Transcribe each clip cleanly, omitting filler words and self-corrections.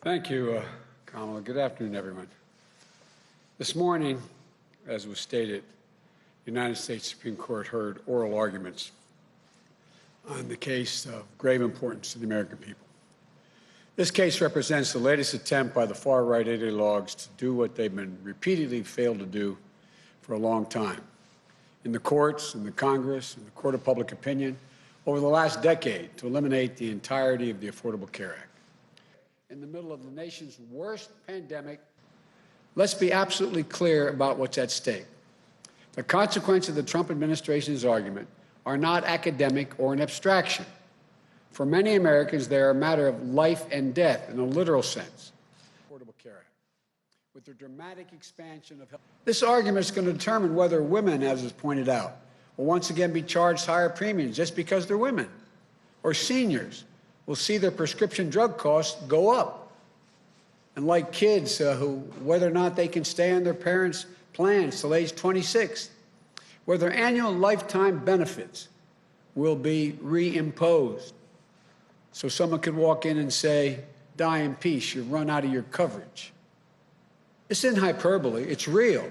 Thank you, Kamala. Good afternoon, everyone. This morning, as was stated, the United States Supreme Court heard oral arguments on the case of grave importance to the American people. This case represents the latest attempt by the far-right ideologues to do what they've been repeatedly failed to do for a long time. In the courts, in the Congress, in the court of public opinion, over the last decade, to eliminate the entirety of the Affordable Care Act. In the middle of the nation's worst pandemic, let's be absolutely clear about what's at stake. The consequences of the Trump administration's argument are not academic or an abstraction. For many Americans, they are a matter of life and death in a literal sense. Affordable Care Act. With the dramatic expansion of health, this argument is going to determine whether women, as is pointed out, will once again be charged higher premiums just because they're women, or seniors will see their prescription drug costs go up. And like kids who, whether or not they can stay on their parents' plans till age 26, whether annual lifetime benefits will be reimposed. So someone could walk in and say, die in peace, you've run out of your coverage. This isn't hyperbole, it's real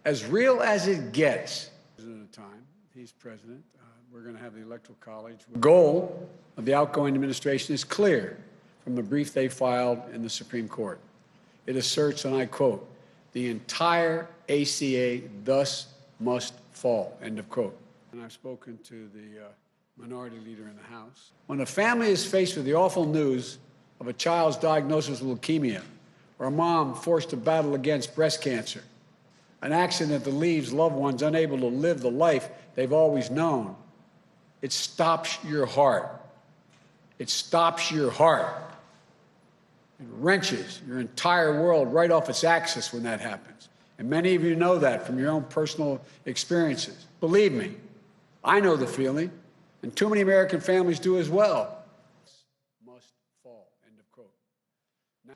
as it ges. At a time, he's president. We're going to have the Electoral College. The goal of the outgoing administration is clear from the brief they filed in the Supreme Court. It asserts, and I quote, the entire ACA thus must fall, end of quote. And I've spoken to the minority leader in the House. When a family is faced with the awful news of a child's diagnosis with leukemia, or a mom forced to battle against breast cancer, an accident that leaves loved ones unable to live the life they've always known, it stops your heart. It stops your heart. It wrenches your entire world right off its axis when that happens. And many of you know that from your own personal experiences. Believe me, I know the feeling, and too many American families do as well. Must fall, end of quote. Now,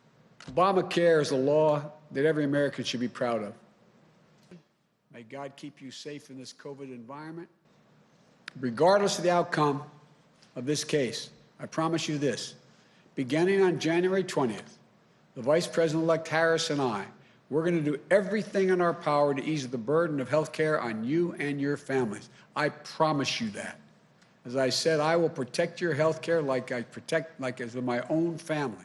Obamacare is a law that every American should be proud of. May God keep you safe in this COVID environment. Regardless of the outcome of this case, I promise you this, beginning on January 20th, the Vice President-elect Harris and I, we're going to do everything in our power to ease the burden of health care on you and your families. I promise you that. As I said, I will protect your health care like as with my own family.